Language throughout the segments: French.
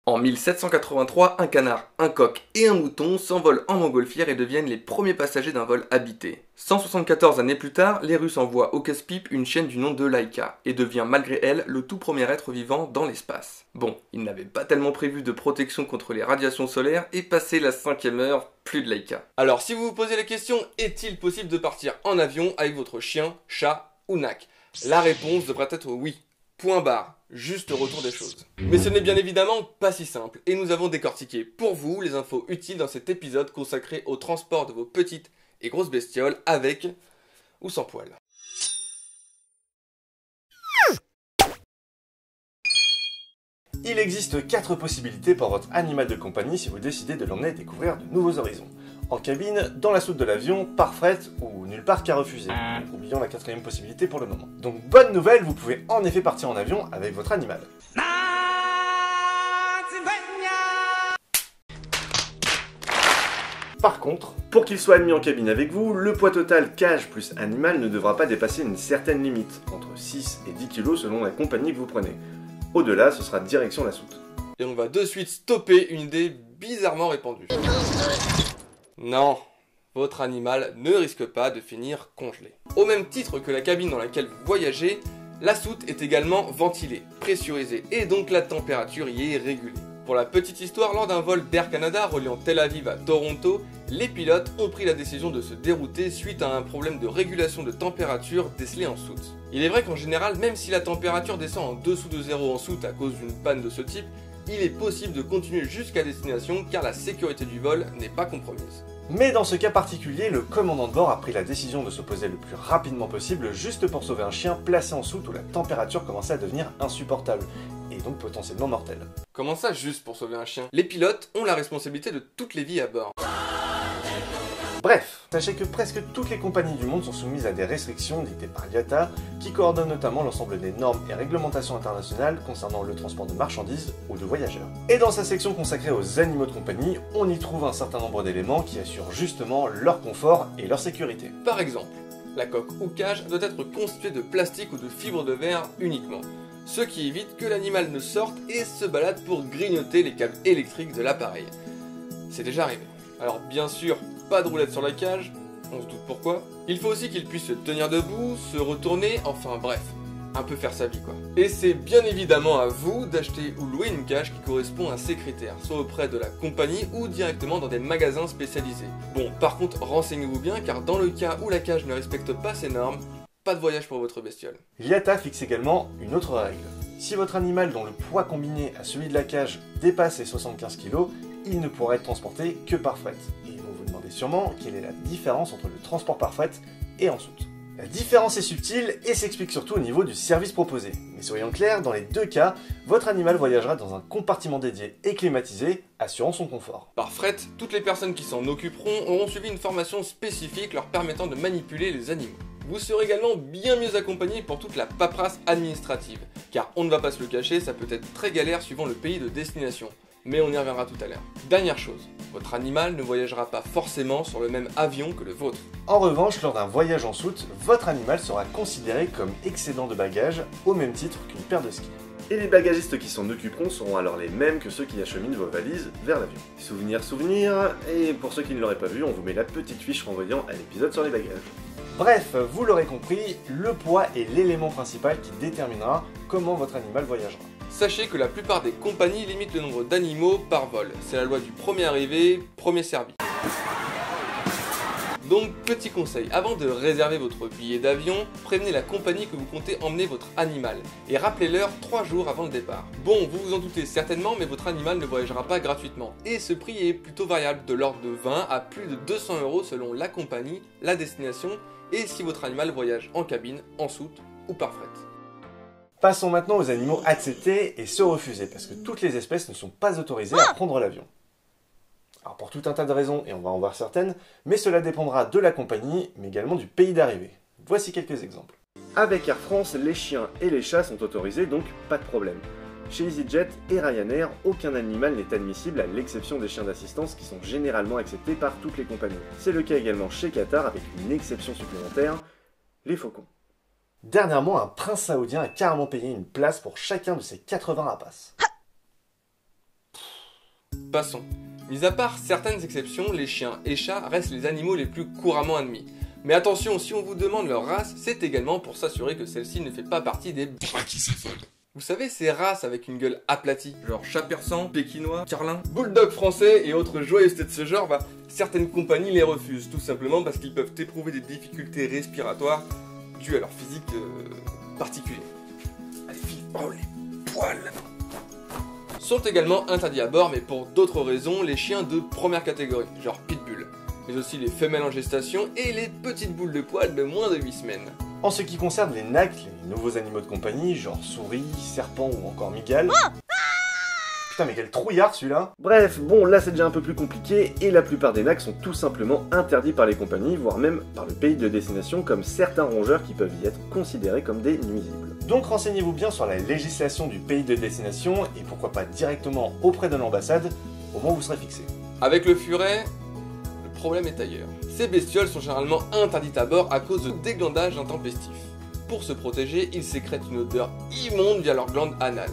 En 1783, un canard, un coq et un mouton s'envolent en montgolfière et deviennent les premiers passagers d'un vol habité. 174 années plus tard, les Russes envoient au casse-pipe une chienne du nom de Laïka et devient malgré elle le tout premier être vivant dans l'espace. Bon, ils n'avaient pas tellement prévu de protection contre les radiations solaires et passé la 5e heure, plus de Laïka. Alors si vous vous posez la question, est-il possible de partir en avion avec votre chien, chat ou nac? La réponse devrait être oui. Point barre, juste retour des choses. Mais ce n'est bien évidemment pas si simple, et nous avons décortiqué pour vous les infos utiles dans cet épisode consacré au transport de vos petites et grosses bestioles avec ou sans poils. Il existe 4 possibilités pour votre animal de compagnie si vous décidez de l'emmener découvrir de nouveaux horizons. En cabine, dans la soute de l'avion, par fret ou nulle part qu'à refuser. Donc, oublions la 4e possibilité pour le moment. Donc bonne nouvelle, vous pouvez en effet partir en avion avec votre animal. Par contre, pour qu'il soit admis en cabine avec vous, le poids total cage plus animal ne devra pas dépasser une certaine limite, entre 6 et 10 kg selon la compagnie que vous prenez. Au-delà, ce sera direction la soute. Et on va de suite stopper une idée bizarrement répandue. Non, votre animal ne risque pas de finir congelé. Au même titre que la cabine dans laquelle vous voyagez, la soute est également ventilée, pressurisée, et donc la température y est régulée. Pour la petite histoire, lors d'un vol d'Air Canada reliant Tel Aviv à Toronto, les pilotes ont pris la décision de se dérouter suite à un problème de régulation de température décelé en soute. Il est vrai qu'en général, même si la température descend en dessous de zéro en soute à cause d'une panne de ce type, il est possible de continuer jusqu'à destination car la sécurité du vol n'est pas compromise. Mais dans ce cas particulier, le commandant de bord a pris la décision de se poser le plus rapidement possible juste pour sauver un chien placé en soute où la température commençait à devenir insupportable, et donc potentiellement mortelle. Comment ça, juste pour sauver un chien? Les pilotes ont la responsabilité de toutes les vies à bord. Bref, sachez que presque toutes les compagnies du monde sont soumises à des restrictions dictées par l'IATA, qui coordonnent notamment l'ensemble des normes et réglementations internationales concernant le transport de marchandises ou de voyageurs. Et dans sa section consacrée aux animaux de compagnie, on y trouve un certain nombre d'éléments qui assurent justement leur confort et leur sécurité. Par exemple, la coque ou cage doit être constituée de plastique ou de fibre de verre uniquement, ce qui évite que l'animal ne sorte et se balade pour grignoter les câbles électriques de l'appareil. C'est déjà arrivé. Alors bien sûr, pas de roulette sur la cage, on se doute pourquoi. Il faut aussi qu'il puisse se tenir debout, se retourner, enfin bref, un peu faire sa vie quoi. Et c'est bien évidemment à vous d'acheter ou louer une cage qui correspond à ces critères, soit auprès de la compagnie ou directement dans des magasins spécialisés. Bon, par contre, renseignez-vous bien car dans le cas où la cage ne respecte pas ces normes, pas de voyage pour votre bestiole. L'IATA fixe également une autre règle. Si votre animal dont le poids combiné à celui de la cage dépasse les 75 kg, il ne pourra être transporté que par fret. Et vous vous demandez sûrement quelle est la différence entre le transport par fret et en soute. La différence est subtile et s'explique surtout au niveau du service proposé. Mais soyons clairs, dans les deux cas, votre animal voyagera dans un compartiment dédié et climatisé, assurant son confort. Par fret, toutes les personnes qui s'en occuperont auront suivi une formation spécifique leur permettant de manipuler les animaux. Vous serez également bien mieux accompagné pour toute la paperasse administrative, car on ne va pas se le cacher, ça peut être très galère suivant le pays de destination. Mais on y reviendra tout à l'heure. Dernière chose, votre animal ne voyagera pas forcément sur le même avion que le vôtre. En revanche, lors d'un voyage en soute, votre animal sera considéré comme excédent de bagages, au même titre qu'une paire de skis. Et les bagagistes qui s'en occuperont seront alors les mêmes que ceux qui acheminent vos valises vers l'avion. Souvenir, et pour ceux qui ne l'auraient pas vu, on vous met la petite fiche renvoyant à l'épisode sur les bagages. Bref, vous l'aurez compris, le poids est l'élément principal qui déterminera comment votre animal voyagera. Sachez que la plupart des compagnies limitent le nombre d'animaux par vol. C'est la loi du premier arrivé, premier servi. Donc, petit conseil, avant de réserver votre billet d'avion, prévenez la compagnie que vous comptez emmener votre animal et rappelez-leur 3 jours avant le départ. Bon, vous vous en doutez certainement, mais votre animal ne voyagera pas gratuitement. Et ce prix est plutôt variable, de l'ordre de 20 à plus de 200 € selon la compagnie, la destination et si votre animal voyage en cabine, en soute ou par fret. Passons maintenant aux animaux acceptés et ceux refusés, parce que toutes les espèces ne sont pas autorisées à prendre l'avion. Alors pour tout un tas de raisons, et on va en voir certaines, mais cela dépendra de la compagnie, mais également du pays d'arrivée. Voici quelques exemples. Avec Air France, les chiens et les chats sont autorisés, donc pas de problème. Chez EasyJet et Ryanair, aucun animal n'est admissible à l'exception des chiens d'assistance qui sont généralement acceptés par toutes les compagnies. C'est le cas également chez Qatar avec une exception supplémentaire, les faucons. Dernièrement, un prince saoudien a carrément payé une place pour chacun de ses 80 rapaces. Passons. Mis à part certaines exceptions, les chiens et chats restent les animaux les plus couramment admis. Mais attention, si on vous demande leur race, c'est également pour s'assurer que celle-ci ne fait pas partie des bras qui s'affolent. Vous savez, ces races avec une gueule aplatie, genre chat persan, pékinois, carlin, bulldog français et autres joyeusetés de ce genre, certaines compagnies les refusent, tout simplement parce qu'ils peuvent éprouver des difficultés respiratoires dues à leur physique particulier. Allez, file, oh les poils! Sont également interdits à bord, mais pour d'autres raisons, les chiens de première catégorie, genre pitbull, mais aussi les femelles en gestation et les petites boules de poils de moins de 8 semaines. En ce qui concerne les nacs, les nouveaux animaux de compagnie, genre souris, serpents ou encore migales... Putain mais quel trouillard celui-là! Bref, bon là c'est déjà un peu plus compliqué, et la plupart des nacs sont tout simplement interdits par les compagnies, voire même par le pays de destination, comme certains rongeurs qui peuvent y être considérés comme des nuisibles. Donc renseignez-vous bien sur la législation du pays de destination, et pourquoi pas directement auprès de l'ambassade, au moment où vous serez fixé. Avec le furet, le problème est ailleurs. Ces bestioles sont généralement interdites à bord à cause de déglandage intempestif. Pour se protéger, ils sécrètent une odeur immonde via leur glande anale.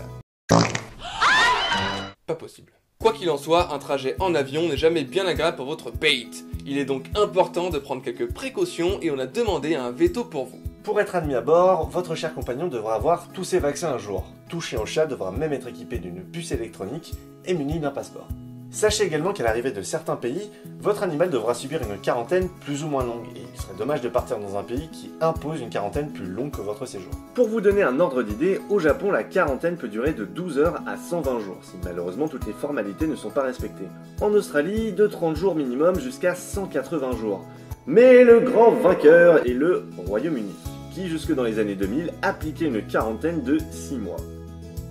Pas possible. Quoi qu'il en soit, un trajet en avion n'est jamais bien agréable pour votre bait. Il est donc important de prendre quelques précautions et on a demandé un veto pour vous. Pour être admis à bord, votre cher compagnon devra avoir tous ses vaccins un jour. Tout chien au chat devra même être équipé d'une puce électronique et muni d'un passeport. Sachez également qu'à l'arrivée de certains pays, votre animal devra subir une quarantaine plus ou moins longue, et il serait dommage de partir dans un pays qui impose une quarantaine plus longue que votre séjour. Pour vous donner un ordre d'idée, au Japon, la quarantaine peut durer de 12 heures à 120 jours, si malheureusement toutes les formalités ne sont pas respectées. En Australie, de 30 jours minimum jusqu'à 180 jours. Mais le grand vainqueur est le Royaume-Uni, qui jusque dans les années 2000 appliquait une quarantaine de 6 mois.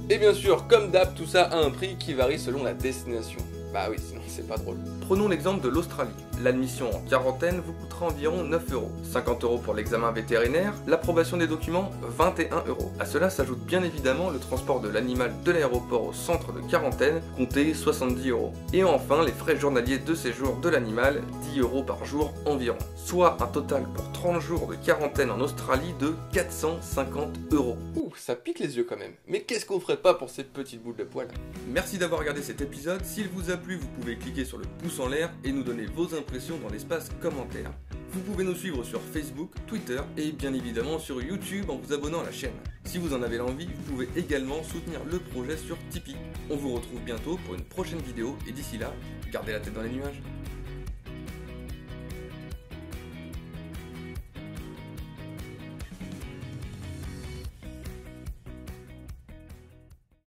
Et bien sûr, comme d'hab, tout ça a un prix qui varie selon la destination. Bah oui, sinon c'est pas drôle. Prenons l'exemple de l'Australie. L'admission en quarantaine vous coûtera environ 9 €. 50 € pour l'examen vétérinaire, l'approbation des documents 21 €. À cela s'ajoute bien évidemment le transport de l'animal de l'aéroport au centre de quarantaine, compté 70 €. Et enfin les frais journaliers de séjour de l'animal, 10 € par jour environ. Soit un total pour 30 jours de quarantaine en Australie de 450 €. Ouh, ça pique les yeux quand même. Mais qu'est-ce qu'on ferait pas pour ces petites boules de poils? Merci d'avoir regardé cet épisode. S'il vous a plu, vous pouvez cliquer sur le pouce en l'air et nous donner vos impressions dans l'espace commentaire. Vous pouvez nous suivre sur Facebook, Twitter et bien évidemment sur YouTube en vous abonnant à la chaîne. Si vous en avez l'envie, vous pouvez également soutenir le projet sur Tipeee. On vous retrouve bientôt pour une prochaine vidéo et d'ici là, gardez la tête dans les nuages.